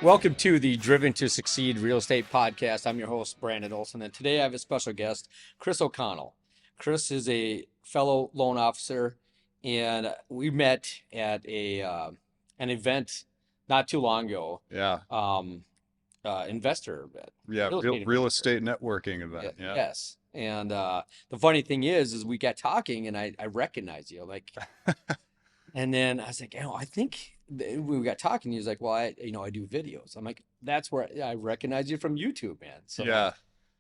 Welcome to the Driven to Succeed Real Estate Podcast. I'm your host, Brandon Olson, and today I have a special guest, Chris O'Connell. Chris is a fellow loan officer, and we met at an event not too long ago. Yeah. Investor event, Yeah. real estate Real investor. estate networking event. Yeah. Yes, and the funny thing is we got talking, and I recognized you, like. And then I was like, I think we got talking. He was like, well, I do videos. I'm like, that's where I recognize you from YouTube, man. So Yeah.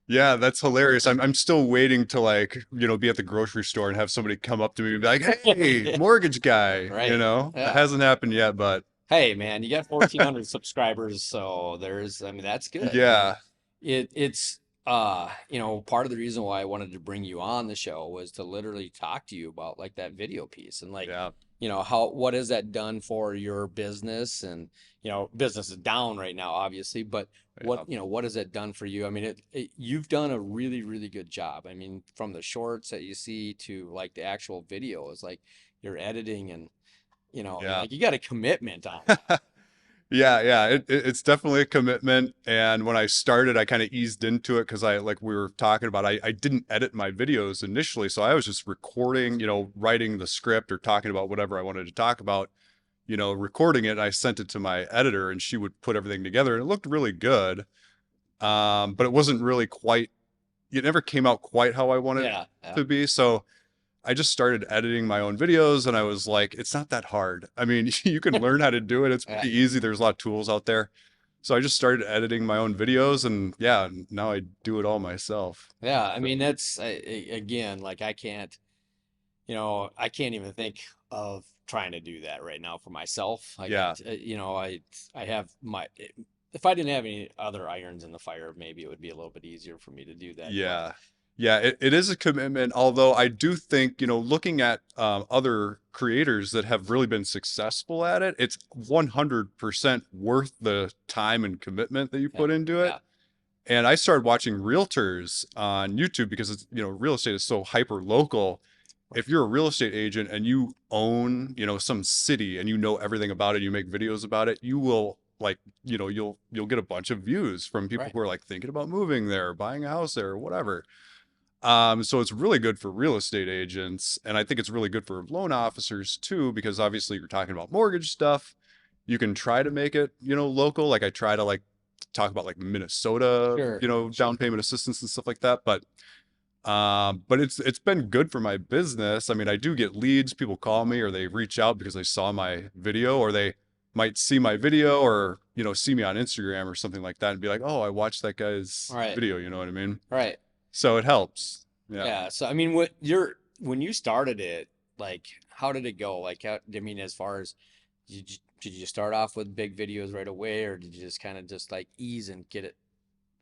Yeah. That's hilarious. I'm still waiting to be at the grocery store and have somebody come up to me and be like, "Hey, mortgage guy," right, It yeah. hasn't happened yet, but Hey, man, you got 1,400 subscribers, so that's good. I mean, yeah. it's part of the reason why I wanted to bring you on the show was to literally talk to you about like that video piece and like, Yeah. what has that done for your business? And business is down right now, obviously, but Yeah. what has that done for you? I mean, you've done a really, really good job. I mean, from the shorts that you see to like the actual videos, like your editing and Yeah. like you got a commitment on that. Yeah, yeah, it's definitely a commitment. And when I started, I kind of eased into it because like we were talking about, I didn't edit my videos initially. So I was just recording, writing the script or talking about whatever I wanted to talk about, recording it. And I sent it to my editor and she would put everything together and it looked really good. But it wasn't really quite, it never came out quite how I wanted it Yeah, yeah, to be. So I just started editing my own videos and I was like, it's not that hard. I mean, you can learn how to do it. It's yeah. pretty easy. There's a lot of tools out there. So I just started editing my own videos and yeah, now I do it all myself. Yeah, I mean So that's again like I can't even think of trying to do that right now for myself. Like yeah, I have my if I didn't have any other irons in the fire, maybe it would be a little bit easier for me to do that. But yeah, yeah, it is a commitment. Although I do think, looking at other creators that have really been successful at it, it's 100% worth the time and commitment that you yeah, put into it. yeah, And I started watching realtors on YouTube because it's, real estate is so hyper local. If you're a real estate agent and you own, some city and you know everything about it, you make videos about it, you will like, you'll get a bunch of views from people right, who are like thinking about moving there, buying a house there, or whatever. So it's really good for real estate agents, and I think it's really good for loan officers too, because obviously you're talking about mortgage stuff. You can try to make it, local. Like I try to like talk about like Minnesota, sure, sure, down payment assistance and stuff like that. But it's been good for my business. I mean, I do get leads. People call me or they reach out because they saw my video or they might see my video or, see me on Instagram or something like that and be like, "Oh, I watched that guy's right, video." You know what I mean? right, So it helps. Yeah. yeah. So I mean, when you started it, like, how did it go? Like, I mean, as far as did you start off with big videos right away, or did you just kind of just like ease and get it?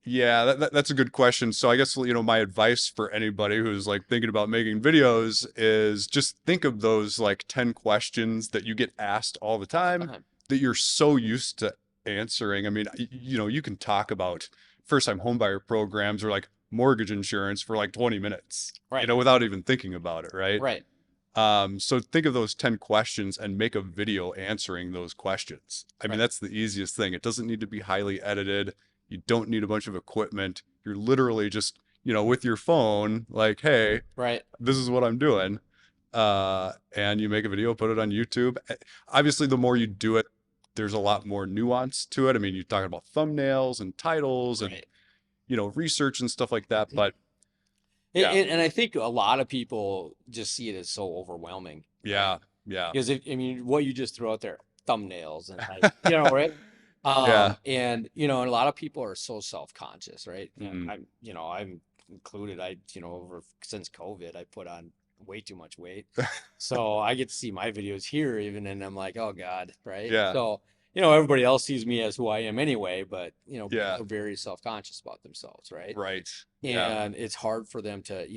Yeah, that's a good question. So I guess, my advice for anybody who's like thinking about making videos is just think of those like 10 questions that you get asked all the time Time. that you're so used to answering. I mean, you can talk about first-time homebuyer programs or like mortgage insurance for like 20 minutes, Right, without even thinking about it, right? right, So think of those 10 questions and make a video answering those questions. I mean, right, that's the easiest thing. It doesn't need to be highly edited. You don't need a bunch of equipment. You're literally just, with your phone, like, hey, right. this is what I'm doing. And you make a video, put it on YouTube. Obviously, the more you do it, there's a lot more nuance to it. I mean, you're talking about thumbnails and titles and, Right. research and stuff like that. But yeah, And I think a lot of people just see it as so overwhelming, right? yeah, yeah, Because I mean, what you just throw out there, thumbnails and like, right? yeah. And and a lot of people are so self-conscious, right? And Mm, I'm included. Over since COVID, I put on way too much weight. So I get to see my videos here even, and I'm like, oh God, right? yeah, So, everybody else sees me as who I am anyway, but yeah. people are very self-conscious about themselves, right? Right. Yeah. And it's hard for them to,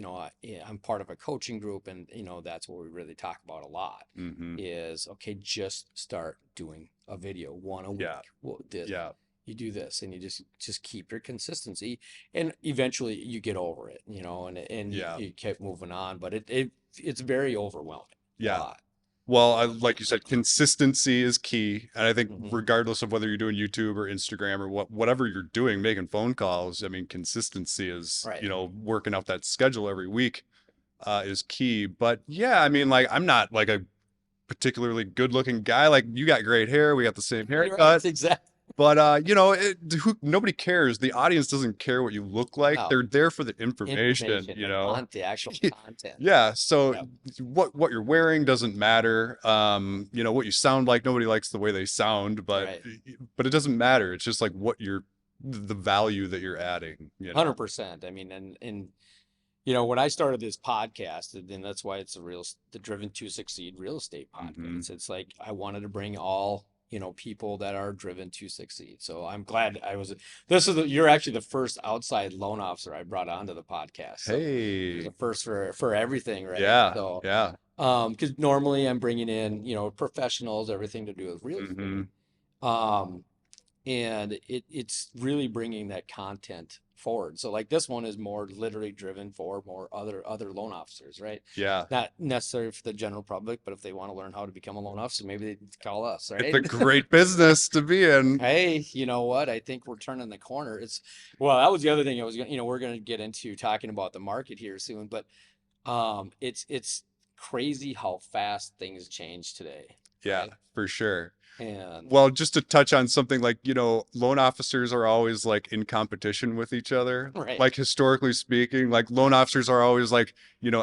I'm part of a coaching group, and that's what we really talk about a lot Hmm. is, okay, just start doing a video, one a week. Yeah. Well, Yeah. you do this, and you just keep your consistency, and eventually you get over it, and you, Yeah. you keep moving on. But it's very overwhelming, a Yeah. lot. Well, like you said, consistency is key. And I think Hmm. regardless of whether you're doing YouTube or Instagram or whatever you're doing, making phone calls, I mean, consistency is, Right. working out that schedule every week is key. But yeah, I mean, like, I'm not like a particularly good looking guy. Like, you got great hair, we got the same You're right. haircut. Exactly. But nobody cares. The audience doesn't care what you look like. No, They're there for the information, information. They want the actual content. Yeah, so Yep. what you're wearing doesn't matter. What you sound like, nobody likes the way they sound, but Right. it doesn't matter. It's just like what you're the value that you're adding. 100%. I mean, and when I started this podcast, and that's why it's the Driven to Succeed real estate Hmm. podcast. It's like I wanted to bring all, people that are driven to succeed. So I'm glad you're actually the first outside loan officer I brought onto the podcast. So it's Hey, a first for everything, right? yeah, So, yeah. because normally I'm bringing in, professionals, everything to do with real Hmm. estate. Um, and it's really bringing that content forward. So like this one is more literally driven for more other loan officers, right? Yeah. Not necessarily for the general public, but if they want to learn how to become a loan officer, maybe they call us, It's right? a great business to be in. Hey, you know what? I think we're turning the corner. Well, that was the other thing I was gonna, we're gonna get into talking about the market here soon, but it's crazy how fast things change today, Yeah, right? for sure. And Well, just to touch on something like, loan officers are always like in competition with each other. right, Like historically speaking, like loan officers are always like,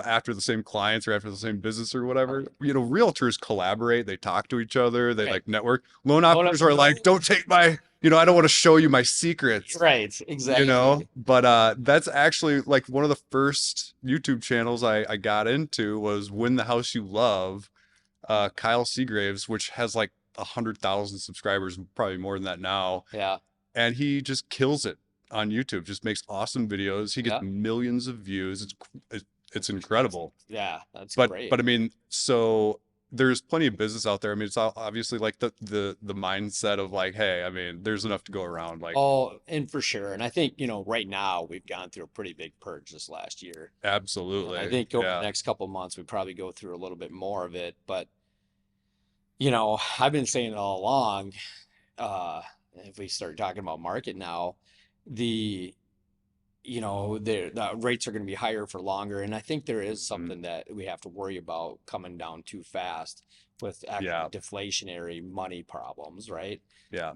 after the same clients or after the same business or whatever. Realtors collaborate, they talk to each other, they right. like network. Loan Loan officers are like, officers, don't take my, I don't want to show you my secrets, right, exactly. But that's actually like one of the first YouTube channels I got into was Win the House You Love, Kyle Seagraves, which has like 100,000 subscribers, probably more than that now. Yeah, And he just kills it on YouTube, just makes awesome videos. He gets yeah, millions of views. It's incredible. yeah. That's But great. but I mean, so there's plenty of business out there. I mean, it's obviously like the mindset of like, hey, I mean, there's enough to go around. Like, Oh, and for sure. And I think, right now we've gone through a pretty big purge this last year. And I absolutely. think over the Yeah. next couple of months, we probably go through a little bit more of it. But, I've been saying it all along. If we start talking about market now, the the rates are going to be higher for longer, and I think there is Mhm. something that we have to worry about coming down too fast with actual Yeah. deflationary money problems, right? Yeah.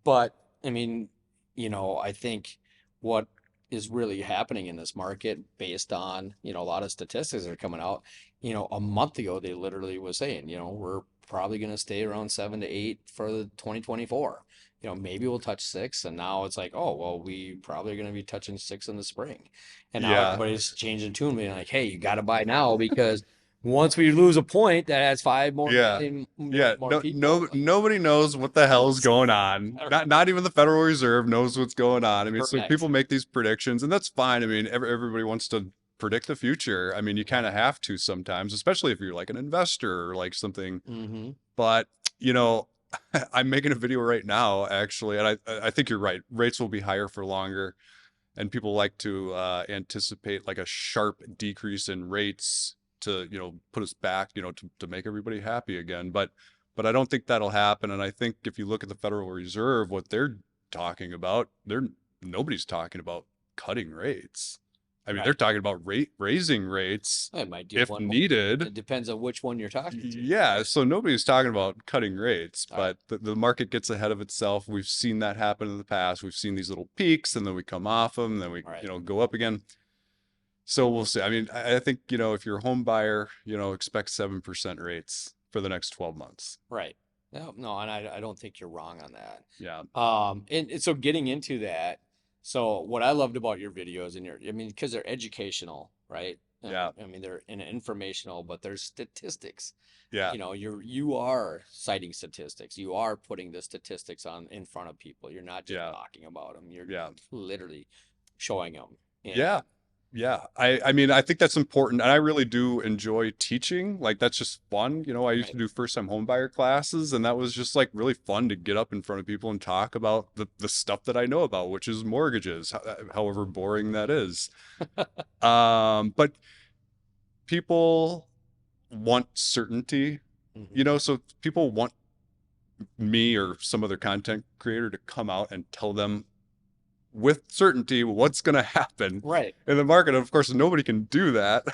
But I mean, I think what is really happening in this market based on, a lot of statistics that are coming out, a month ago they literally was saying, we're probably going to stay around 7 to 8 for the 2024. Maybe we'll touch 6, and now it's like, oh, well, we probably are going to be touching 6 in the spring. And now Yeah. everybody's changing tune, being like, hey, you got to buy now because once we lose a point, that adds 5 more Yeah. million Yeah. more No, people. no, nobody knows what the hell's going on. Not even the Federal Reserve knows what's going on. I mean, so Correct. people make these predictions, and that's fine. I mean, everybody wants to predict the future. I mean, you kind of have to sometimes, especially if you're like an investor or like something. Mm-hmm. But, you know, I'm making a video right now, actually, and I think you're right. Rates will be higher for longer, and people like to anticipate like a sharp decrease in rates to put us back to make everybody happy again, but I don't think that'll happen. And I think if you look at the Federal Reserve, what they're talking about, nobody's talking about cutting rates. I mean, they're Right. talking about raising rates I might do if one more. needed. It depends on which one you're talking to. Yeah, so nobody's talking about cutting rates, All right. but the market gets ahead of itself. We've seen that happen in the past. We've seen these little peaks, and then we come off them, then we, All right. go up again. So we'll see. I mean, I think, if you're a home buyer, expect 7% rates for the next 12 months. Right. No, no, and I don't think you're wrong on that. Yeah. And so getting into that, so what I loved about your videos and I mean, because they're educational, right? Yeah. I mean, they're informational, but they're statistics. Yeah. You are citing statistics. You are putting the statistics in front of people. You're not just Yeah. talking about them. You're Yeah. literally showing them. Yeah. Yeah. I mean, I think that's important. And I really do enjoy teaching. Like that's just fun. I used to Right. do first time home buyer classes, and that was just like really fun to get up in front of people and talk about the stuff that I know about, which is mortgages, however boring that is. But people want certainty Mhm. So people want me or some other content creator to come out and tell them with certainty what's going to happen Right. in the market. Of course, nobody can do that,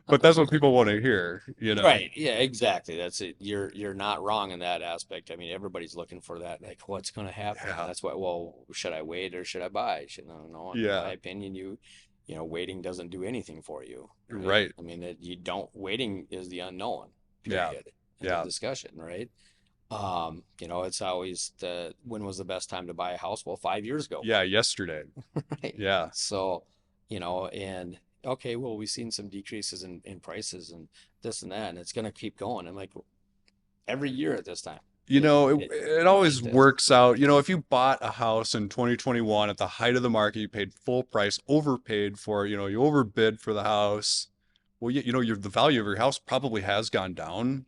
but that's what people want to hear. Right. Yeah, exactly. That's it. You're not wrong in that aspect. I mean, everybody's looking for that, like what's going to happen. And Yeah. that's why, well, should I wait or should I buy? Should no, no, in my Yeah. opinion, waiting doesn't do anything for you, right? Right. I mean, you don't waiting is the unknown, Yeah. period. End of Yeah. discussion, right? It's always when was the best time to buy a house? Well, 5 years ago, Yeah. Yesterday. right? Yeah. So, and okay, well, we've seen some decreases in prices and this and that, and it's going to keep going. I'm like, every year at this time, it, It, it, it it always does this. works out. If you bought a house in 2021 at the height of the market, you paid full price, overpaid for it, you overbid for the house. Well, the value of your house probably has gone down,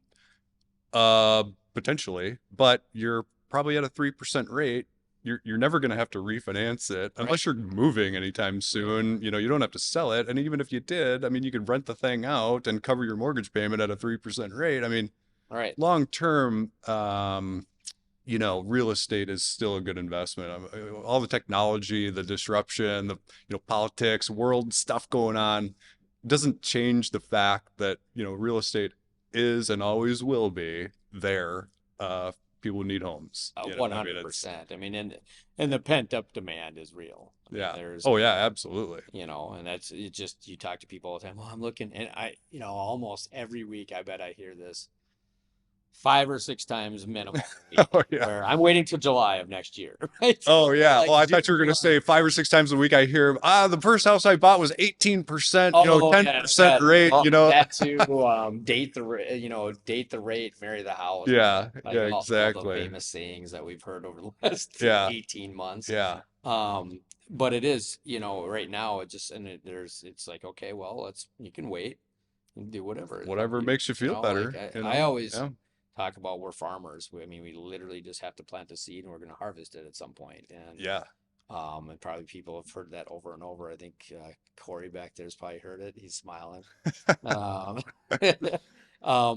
uh, potentially, but you're probably at a 3% rate. You're never going to have to refinance it Right, unless you're moving anytime soon. You don't have to sell it. And even if you did, I mean, you could rent the thing out and cover your mortgage payment at a 3% rate. I mean, right. long term, real estate is still a good investment. All the technology, the disruption, the politics, world stuff going on doesn't change the fact that real estate is and always will be there. People need homes. I mean, it's 100%. I mean, and the pent up demand is real. I mean, yeah. there's, Oh yeah, absolutely. and that's it. Just you talk to people all the time. Well, I'm looking, and almost every week, I bet I hear this 5 or 6 times minimum a week, Oh yeah. where I'm waiting till July of next year, right? Oh yeah. Like Oh, I June, thought you were gonna July. say 5 or 6 times a week I hear, the first house I bought was 18%, Oh yeah, 10% rate, that too. Date the rate, marry the house. Yeah, Like yeah, all the exactly. famous sayings that we've heard over the last Yeah, 18 months. yeah. But it is, right now it just it's like, okay, well, you can wait and do whatever. It's up Whatever to you. makes you feel Like better, I always Yeah. talk about we're farmers. I mean, we literally just have to plant the seed and we're going to harvest it at some point. Yeah. And probably people have heard that over and over. I think Corey back there's probably heard it. He's smiling. Um,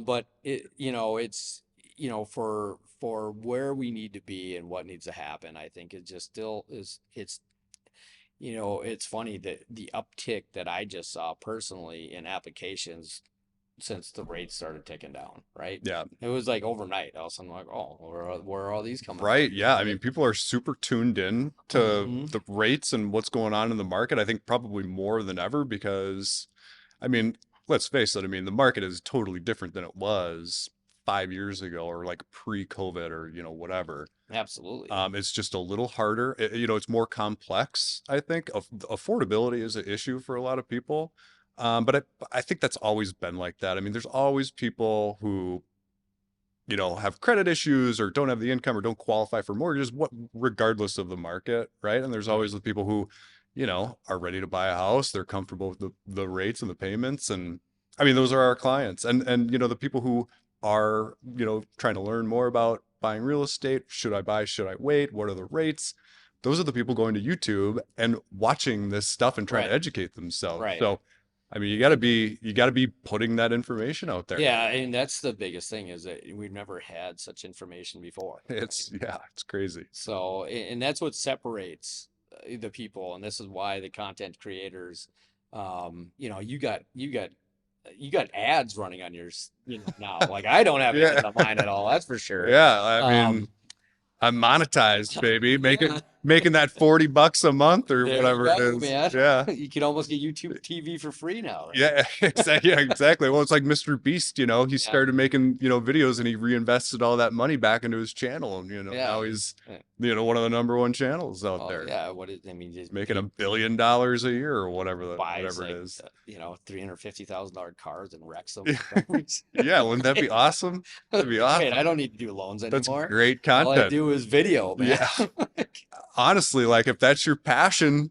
but it's for where we need to be and what needs to happen. I think it just still is. It's funny that the uptick that I just saw personally in applications since the rates started ticking down, right? Yeah. It was like overnight. All of a sudden, like, oh, where are all these coming Right. from? Yeah. I mean, Right? people are super tuned in to Hmm. the rates and what's going on in the market. I think probably more than ever because, I mean, let's face it. I mean, the market is totally different than it was 5 years ago or like pre-COVID or, whatever. Absolutely. It's just a little harder. It's more complex, I think. Affordability is an issue for a lot of people. But I think that's always been like that. I mean, there's always people who, have credit issues or don't have the income or don't qualify for mortgages, regardless of the market, right? And there's Right. always the people who, are ready to buy a house. They're comfortable with the rates and the payments. And I mean, those are our clients. And the people who are, trying to learn more about buying real estate. Should I buy? Should I wait? What are the rates? Those are the people going to YouTube and watching this stuff and trying to Right. educate themselves. Right. So, I mean, you got to be putting that information out there. Yeah, and that's the biggest thing is that we've never had such information before, right? It's crazy. So, and that's what separates the people, and this is why the content creators, you got ads running on yours, now. Like I don't have Yeah. ads on mine at all, that's for sure. Yeah. I mean, Um, I'm monetized, baby. yeah. Making that $40 a month or There you whatever it go, is. man. Yeah. You can almost get YouTube TV for free now, right? Yeah, exactly. Yeah, exactly. Well, it's like Mr. Beast, he Yeah, started making, videos and he reinvested all that money back into his channel. And, yeah, now he's, yeah. one of the number one channels out Oh there, yeah, I mean, making he $1 billion a year or whatever, buys whatever it like is. $350,000 cars and wrecks them. Yeah. Wouldn't that be awesome? That'd be Great. I awesome. don't need to do loans That's anymore. great All I content. do is video, man. Yeah. Honestly, like if that's your passion,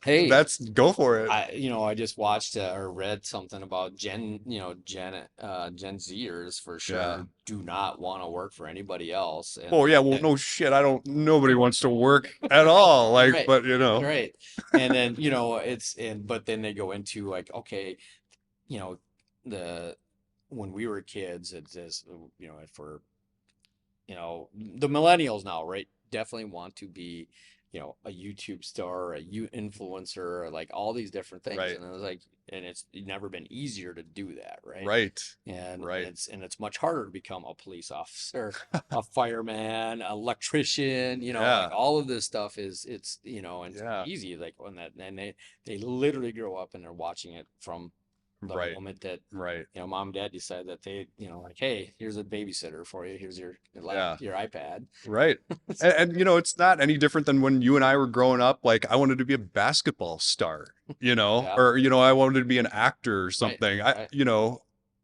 Hey, that's go for it. I just watched or read something about Gen Zers for Yeah. sure do not want to work for anybody else. Oh yeah, well, no shit. Nobody wants to work at all. Like, Right, but right. And then, but then they go into like, okay, you know, the when we were kids, it's just, for, the millennials now, right? Definitely want to be, a YouTube star, influencer, like all these different things. Right. And it was like, and it's never been easier to do that, right? Right. And Right. it's much harder to become a police officer, a fireman, electrician, Yeah. like all of this stuff it's, and it's Yeah. easy. Like when that, and they literally grow up and they're watching it from the Right. moment that, Right. mom and dad decide that they, like, hey, here's a babysitter for you. Here's Yeah. your iPad. Right. And it's not any different than when you and I were growing up. Like I wanted to be a basketball star, Yeah, or I wanted to be an actor or right, something. right,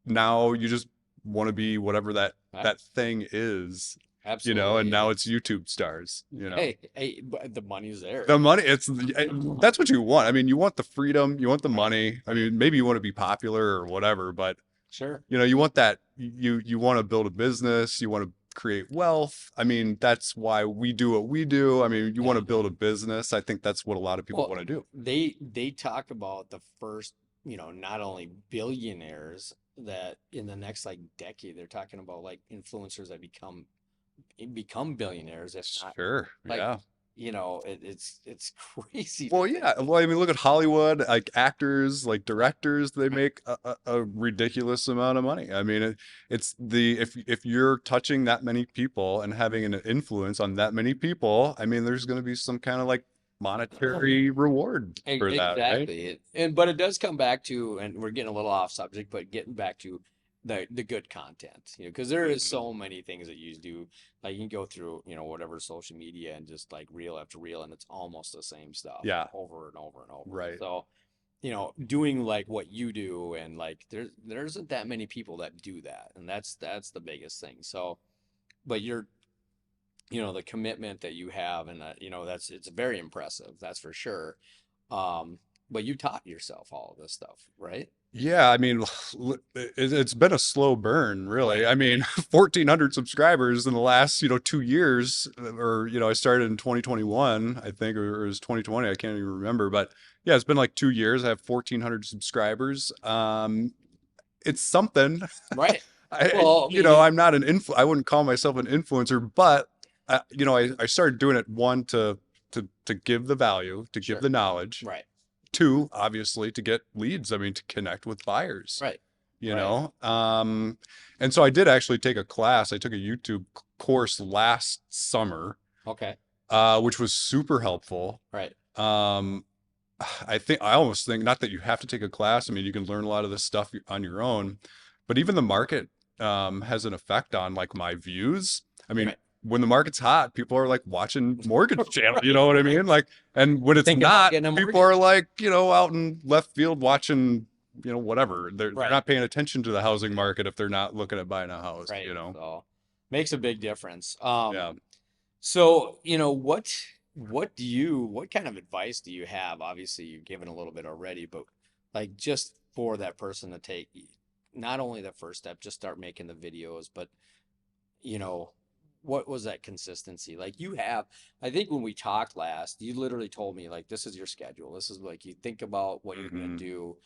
Now you just want to be whatever that right. thing is, Absolutely. and now it's YouTube stars, Hey, but the money's there. The money, that's what you want. I mean, you want the freedom, you want the Right. money. I mean, maybe you want to be popular or whatever, but Sure. you want that. You want to build a business, you want to create wealth. I mean, that's why we do what we do. I mean, you want Yeah. to build a business. I think that's what a lot of people Well, want to do. they talk about the first, not only billionaires that in the next like decade, they're talking about like influencers that become billionaires, if not Sure. like, Yeah. it's crazy. Well, yeah. Well, I mean, look at Hollywood, like actors, like directors, they make a ridiculous amount of money. I mean, it's if you're touching that many people and having an influence on that many people, I mean, there's going to be some kind of like monetary reward for that, right? Exactly. But it does come back to, and we're getting a little off subject, but getting back to the good content, because there is Mhm. so many things that you do. Like you can go through, whatever social media and just like reel after reel, and it's almost the same stuff Yeah. over and over and over. Right. So, doing like what you do, and like there isn't that many people that do that, and that's the biggest thing. So, but you're the commitment that you have, and it's very impressive, that's for sure. But you taught yourself all of this stuff, right? Yeah, I mean, it's been a slow burn, really. Right. I mean, 1,400 subscribers in the last, 2 years, or, I started in 2021, I think, or it was 2020, I can't even remember. But yeah, it's been like 2 years. I have 1,400 subscribers. It's something. Right. I, Well, I mean, I'm not I wouldn't call myself an influencer, but I started doing it, one, to give the value, to sure. give the knowledge. Right. Two, obviously, to get leads. I mean, to connect with buyers. Right. You Right. know, and so I did actually take a class. I took a YouTube course last summer, Okay. which was super helpful. Right. I almost think, not that you have to take a class. I mean, you can learn a lot of this stuff on your own, but even the market has an effect on like my views. I mean, Right. when the market's hot, people are like watching mortgage channel, you know what I mean? Like, and when it's Thinking about not, getting a people mortgage. are like, out in left field watching, whatever. They're Right. not paying attention to the housing market if they're not looking at buying a house, Right. So makes a big difference. Yeah. So, what kind of advice do you have? Obviously, you've given a little bit already, but like just for that person to take not only the first step, just start making the videos, but what was that consistency? Like I think when we talked last, you literally told me like, this is your schedule. This is like, you think about what you're going to do,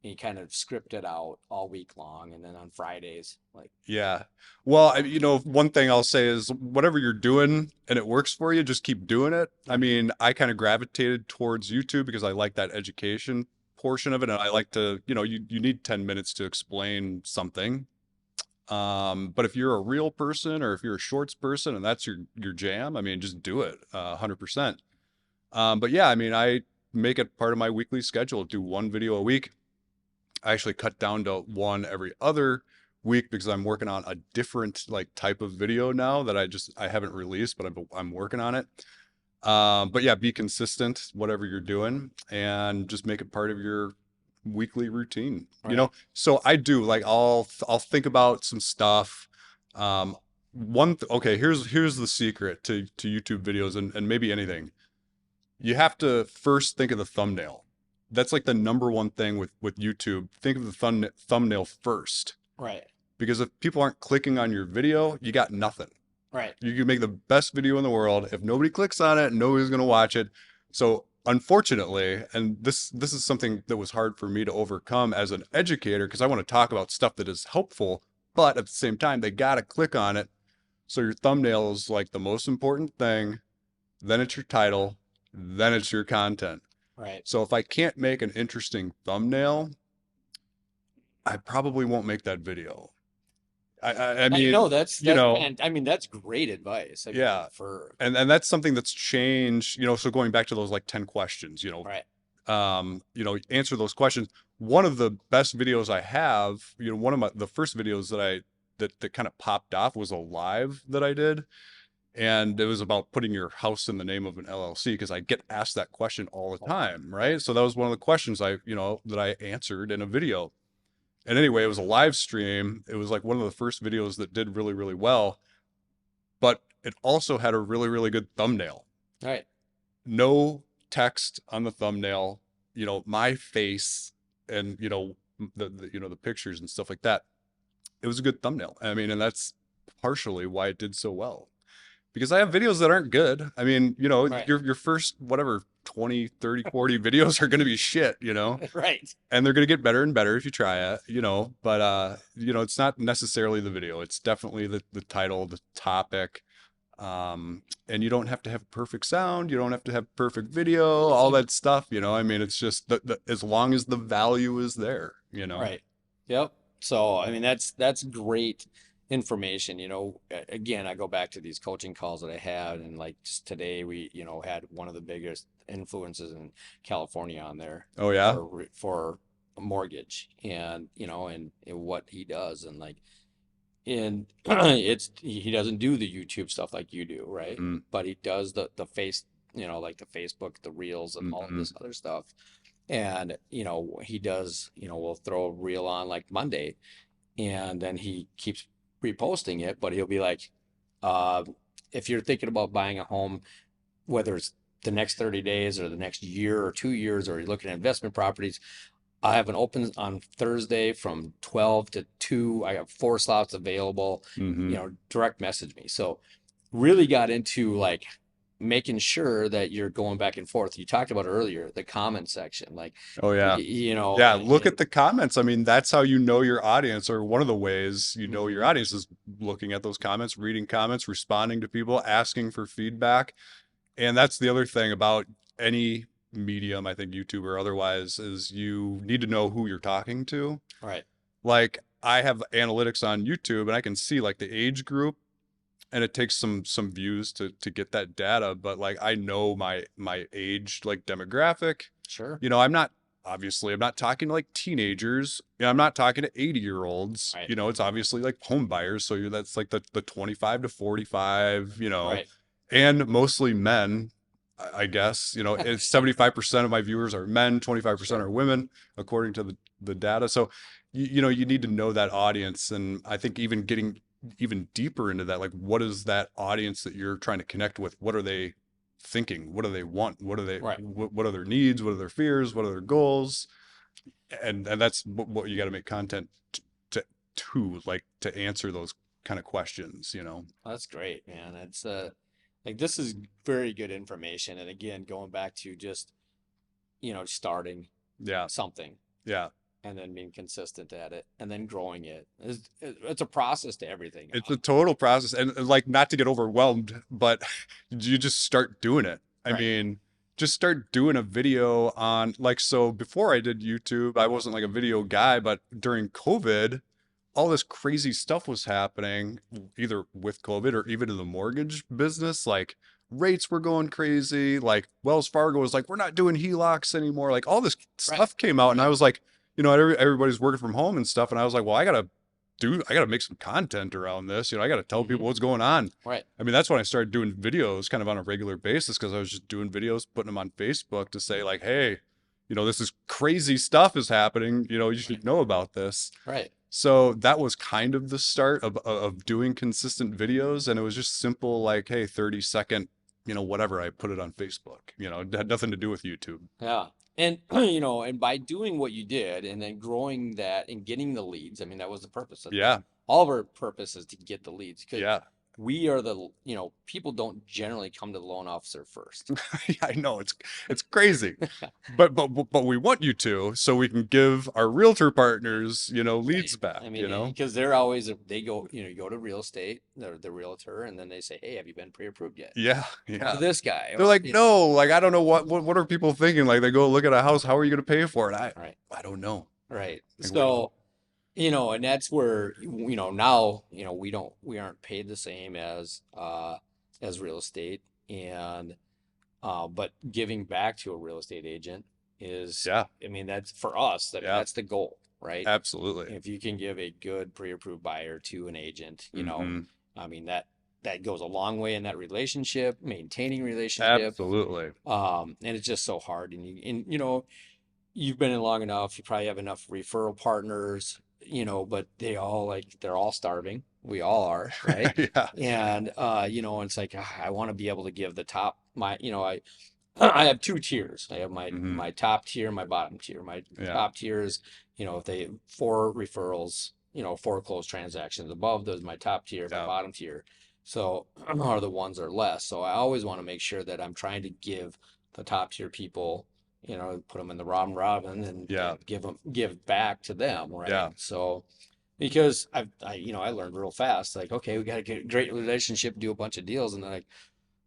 and you kind of script it out all week long. And then on Fridays, like, Yeah. Well, one thing I'll say is whatever you're doing and it works for you, just keep doing it. I mean, I kind of gravitated towards YouTube because I like that education portion of it. And I like to, you need 10 minutes to explain something. But if you're a real person, or if you're a shorts person and that's your jam, I mean, just do it 100%. But yeah, I mean, I make it part of my weekly schedule, do one video a week. I actually cut down to one every other week because I'm working on a different like type of video now that I haven't released, but I'm working on it. But yeah, be consistent, whatever you're doing, and just make it part of your weekly routine, Right. So I do like, I'll think about some stuff. Okay, here's the secret to YouTube videos, and maybe anything. You have to first think of the thumbnail. That's like the number one thing with YouTube. Think of the thumbnail first, Right. because if people aren't clicking on your video, you got nothing. Right. You can make the best video in the world. If nobody clicks on it, nobody's going to watch it. So unfortunately, and this is something that was hard for me to overcome as an educator because I want to talk about stuff that is helpful, but at the same time, they got to click on it. So your thumbnail is like the most important thing, then it's your title, then it's your content. Right. So if I can't make an interesting thumbnail, I probably won't make that video. I mean, No, you know, I mean, that's great advice. I mean, yeah. for And that's something that's changed, so going back to those like 10 questions, right, answer those questions. One of the best videos I have, one of the first videos that kind of popped off was a live that I did. And it was about putting your house in the name of an LLC because I get asked that question all the time, right? So that was one of the questions that I answered in a video. And anyway, it was a live stream. It was like one of the first videos that did really, really well, but it also had a really, really good thumbnail. right, No text on the thumbnail, my face and, the pictures and stuff like that. It was a good thumbnail. I mean, and that's partially why it did so well. Because I have videos that aren't good. I mean, right, your first whatever 20, 30, 40 videos are going to be shit, right, and they're going to get better and better if you try it, but it's not necessarily the video. It's definitely the title, the topic. And you don't have to have perfect sound, you don't have to have perfect video, all that stuff, I mean, it's just as long as the value is there. right. Yep. So, I mean, that's great information. Again, I go back to these coaching calls that I had, and like just today, we, had one of the biggest influences in California on there Oh yeah. for a mortgage, and and what he does, and like, and he doesn't do the YouTube stuff like you do, right? Mm, But he does the face, like the Facebook, the reels, and all of mm, this other stuff. And he does, we'll throw a reel on like Monday, and then he keeps reposting it, but he'll be like, uh, if you're thinking about buying a home, whether it's the next 30 days or the next year or 2 years, or you're looking at investment properties, I have an open on Thursday from 12 to 2. I have 4 slots available, mm-hmm. direct message me. So really got into like making sure that you're going back and forth. You talked about earlier, the comment section, like, Oh yeah. Yeah, look at and the comments. I mean, that's how you know your audience, or one of the ways you know your mhm, audience is looking at those comments, reading comments, responding to people, asking for feedback. And that's the other thing about any medium, I think YouTube or otherwise, is you need to know who you're talking to. right, Like I have analytics on YouTube and I can see like the age group, and it takes some views to get that data, but like I know my age like demographic. sure, I'm not talking to like teenagers. I'm not talking to 80-year-olds. right, It's obviously like home buyers. So that's like the 25 to 45, right, and mostly men, I guess. It's 75% of my viewers are men, 25% sure, are women, according to the data. So, you need to know that audience. And I think even getting even deeper into that, like what is that audience that you're trying to connect with? What are they thinking? What do they want? right. What are their needs? What are their fears? What are their goals? And that's what you got to make content to answer those kind of questions. That's great, man. It's like this is very good information. And again, going back to just, starting Yeah. something Yeah. and then being consistent at it and then growing it. It's a process to everything. It's a total process, and like not to get overwhelmed, but you just start doing it. I Right. mean, just start doing a video on like, so before I did YouTube, I wasn't like a video guy, but during COVID, all this crazy stuff was happening, either with COVID or even in the mortgage business. Like rates were going crazy. Like Wells Fargo was like, we're not doing HELOCs anymore. Like all this Right. stuff came out, and I was like, everybody's working from home and stuff. And I was like, well, I gotta make some content around this. I gotta tell Hmm. people what's going on. Right. I mean, that's when I started doing videos kind of on a regular basis, because I was just doing videos, putting them on Facebook to say like, hey, this is crazy stuff is happening. You Right. should know about this. Right. So that was kind of the start of doing consistent videos. And it was just simple, like, hey, 30-second, whatever, I put it on Facebook. It had nothing to do with YouTube. Yeah. And and by doing what you did and then growing that and getting the leads, I mean, that was the purpose of Yeah. all of our purpose is to get the leads. Because Yeah. we are the, people don't generally come to the loan officer first. Yeah, I know it's crazy, but we want you to, so we can give our realtor partners, leads Right. back, I mean, because they're always, they go, you go to real estate, the realtor, and then they say, hey, have you been pre-approved yet? Yeah, Or yeah. this guy, They're or, like, no, like I don't know what are people thinking? Like they go look at a house, how are you going to pay for it? right, I don't know. right. Like we don't. So, and that's where, now, we aren't paid the same as real estate. And, but giving back to a real estate agent is, Yeah, I mean, that's for us, I mean, yeah, that's the goal, right? absolutely. If you can give a good pre-approved buyer to an agent, Hmm. I mean, that goes a long way in that relationship, maintaining relationship. Absolutely. And it's just so hard. You've been in long enough, you probably have enough referral partners, but they're all starving. We all are, right? Yeah. And it's like, I want to be able to give the top my, I have two tiers. I have my Hmm. my top tier, my bottom tier. My Yeah. top tier is, if they four referrals, four closed transactions above, those my top tier, my Yeah. bottom tier. So are the ones or less. So I always want to make sure that I'm trying to give the top tier people, put them in the round robin Yeah. and give back to them, Yeah. right? So because I learned real fast, like, okay, we got to get a great relationship, do a bunch of deals, and they're like,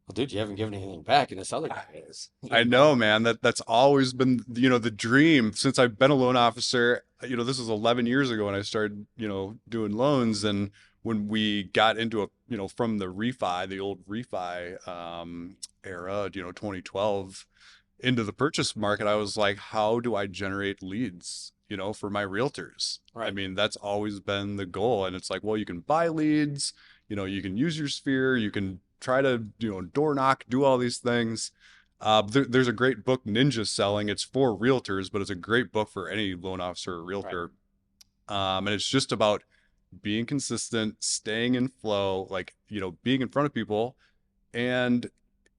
well, dude, you haven't given anything back, and this other guy is, I know, man. That's always been, the dream since I've been a loan officer. This was 11 years ago when I started, doing loans. And when we got into from the refi, the old refi era, 2012 into the purchase market, I was like, how do I generate leads, for my realtors? I Right. mean, that's always been the goal. And it's like, well, you can buy leads, you can use your sphere, you can try to, door knock, do all these things. There's a great book, Ninja Selling. It's for realtors, but it's a great book for any loan officer or Right. realtor. And it's just about being consistent, staying in flow, like, being in front of people, and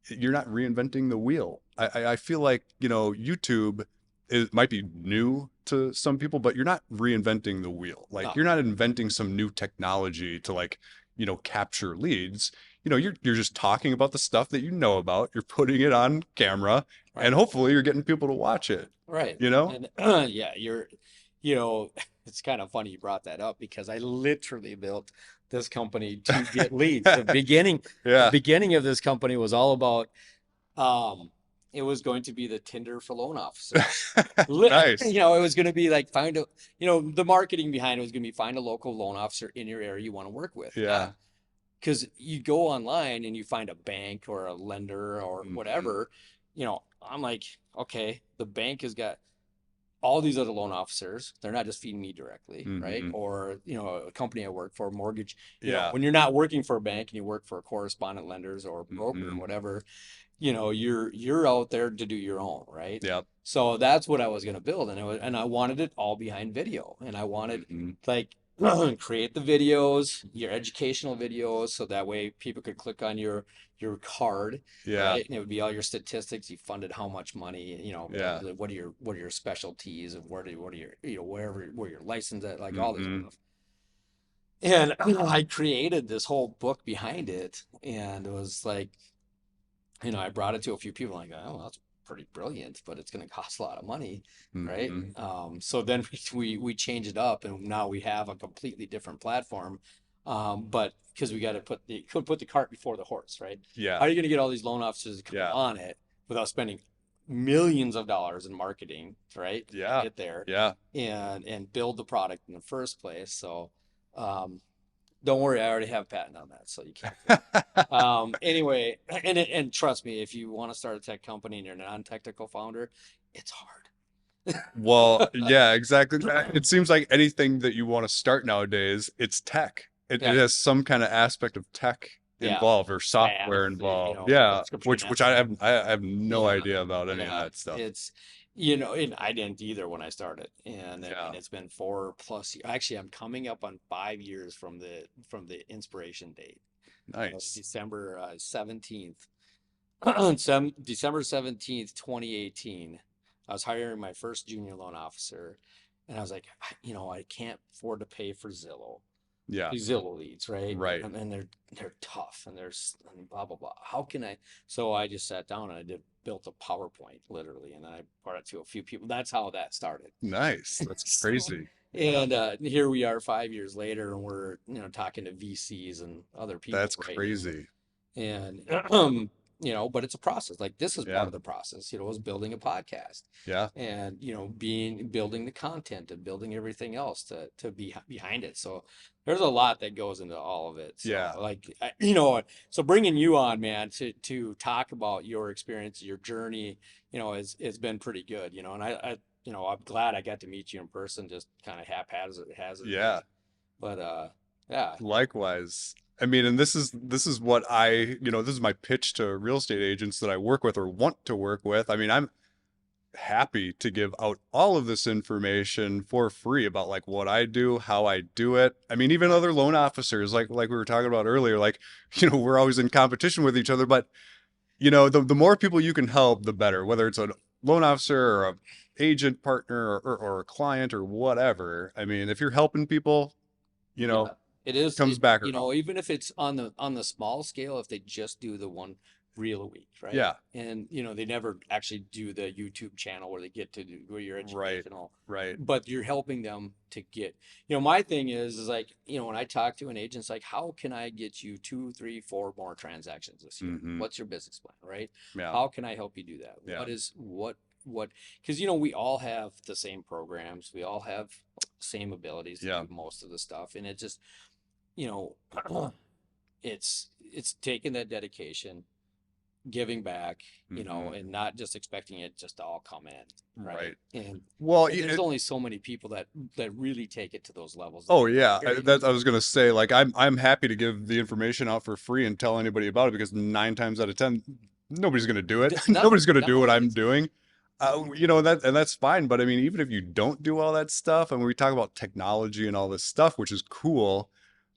you're not reinventing the wheel. I feel like, YouTube might be new to some people, but you're not reinventing the wheel. Like No. you're not inventing some new technology to like, capture leads. You're just talking about the stuff that you know about. You're putting it on camera, Right. and hopefully you're getting people to watch it, Right. you know? And yeah, it's kind of funny you brought that up because I literally built this company to get leads. The Yeah. beginning of this company was all about, um, it was going to be the Tinder for loan officers. Nice. It was going to be like the marketing behind it was going to be find a local loan officer in your area you want to work with. Yeah. Because you go online and you find a bank or a lender or Mhm. whatever, I'm like, okay, the bank has got all these other loan officers. They're not just feeding me directly, right? Mhm. Or, a company I work for, mortgage, Yeah. when you're not working for a bank and you work for correspondent lenders or broker and Mhm. whatever, you're out there to do your own, right? Yep. So that's what I was going to build, and I wanted it all behind video, and I wanted Mhm. like create the videos, your educational videos, so that way people could click on your card, Yeah. right? And it would be all your statistics. You funded how much money, Yeah. what are your specialties, and what are your, where your license at, like all this Mhm. stuff. And I created this whole book behind it, and it was like, I brought it to a few people like, oh, that's pretty brilliant, but it's going to cost a lot of money, right? Mhm. So then we changed it up, and now we have a completely different platform. But because we got to put the cart before the horse, right? How Yeah. are you going to get all these loan officers to come Yeah. on it without spending millions of dollars in marketing, right? To Yeah. get there Yeah. and build the product in the first place. So um, don't worry, I already have a patent on that, so you can't. Anyway, and trust me, if you want to start a tech company and you're a non-technical founder, it's hard. Well, yeah, exactly. It seems like anything that you want to start nowadays, it's tech. It Yeah, has some kind of aspect of tech yeah, involved or SaaS, software involved. Yeah, subscription which I have no Yeah, idea about any of yeah. that stuff. It's, and I didn't either when I started. And I Yeah. mean, it's been 4+ years. Actually, I'm coming up on 5 years from the inspiration date. Nice. December 17th. December 17th, 2018. I was hiring my first junior loan officer, and I was like, I can't afford to pay for Zillow. Yeah. these Zillow leads, right? Right. And they're tough and and blah blah blah. How can I? So I just sat down and built a PowerPoint literally, and then I brought it to a few people. That's how that started. Nice. That's So, crazy. and here we are 5 years later, and we're talking to VCs and other people That's right now. crazy. And but it's a process. Like this is part Yeah. of the process, is building a podcast Yeah. and building the content and building everything else to be behind it. So there's a lot that goes into all of it. So Yeah. so bringing you on, man, to talk about your experience, your journey, it's been pretty good, and I'm glad I got to meet you in person, just kind of haphazardly. Yeah. But yeah. Likewise. I mean, and this is what this is my pitch to real estate agents that I work with or want to work with. I mean, I'm happy to give out all of this information for free about like what I do, how I do it. I mean, even other loan officers, like we were talking about earlier, like, we're always in competition with each other, but the more people you can help, the better, whether it's a loan officer or a agent partner or a client or whatever. I mean, if you're helping people, Yeah, it is. comes back around. Even if it's on the small scale, if they just do the one reel a week, right? Yeah. And they never actually do the YouTube channel where they get to do where you're Right. educational, Right. but you're helping them to get. My thing is like, when I talk to an agent, it's like, how can I get you 2, 3, 4 more transactions this year? Mhm. What's your business plan, right? Yeah. How can I help you do that? Yeah. What because we all have the same programs, we all have same abilities to Yeah. do most of the stuff, and it just it's taking that dedication, giving back, Mhm. and not just expecting it just to all come in, Right. And, Well, and there's only so many people that really take it to those levels. oh yeah, Very I was gonna say, like, I'm happy to give the information out for free and tell anybody about it because 9 times out of 10, nobody's gonna do it. No, Nobody's gonna do no, what I'm it's- doing. That's fine. But I mean, even if you don't do all that stuff, and we talk about technology and all this stuff, which is cool,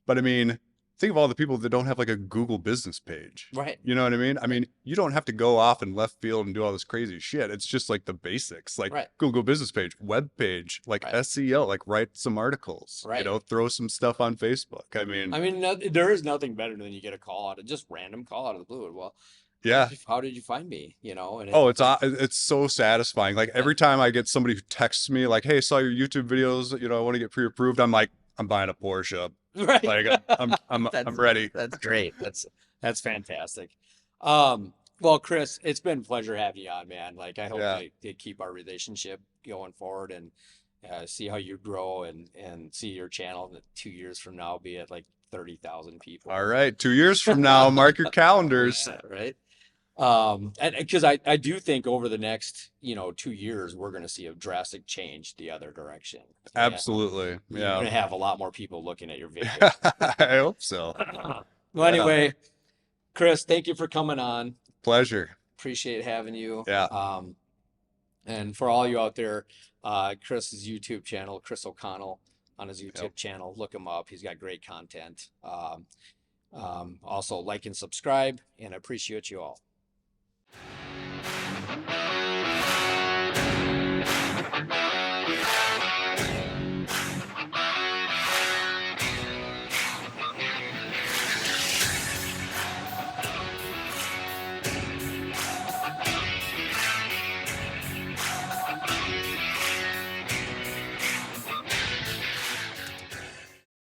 but I mean, think of all the people that don't have like a Google business page. right. You know what I mean? I mean, you don't have to go off in left field and do all this crazy shit. It's just like the basics, like Right. Google business page, web page, like Right. SEO, like write some articles, Right. throw some stuff on Facebook. I mean, There is nothing better than you get a call out, a just random call out of the blue. Well, yeah. how did you find me? And Oh, it's so satisfying. Like every time I get somebody who texts me like, "Hey, saw your YouTube videos, I want to get pre-approved." I'm like, I'm buying a Porsche. right. Like I'm ready. That's great. That's fantastic. Well, Chris, it's been a pleasure having you on, man. Like, I hope Yeah. they keep our relationship going forward and see how you grow and see your channel in 2 years from now be at like 30,000 people. All right, 2 years from now, mark your calendars. Yeah, right. And because I do think over the next 2 years we're going to see a drastic change the other direction. Yeah. Absolutely. You're Yeah. going to have a lot more people looking at your video. I hope so. Well, anyway, Chris, thank you for coming on. Pleasure. Appreciate having you. Yeah. And for all you out there, Chris's YouTube channel, Chris O'Connell on his YouTube Yep. channel, look him up. He's got great content. Also like and subscribe, and I appreciate you all.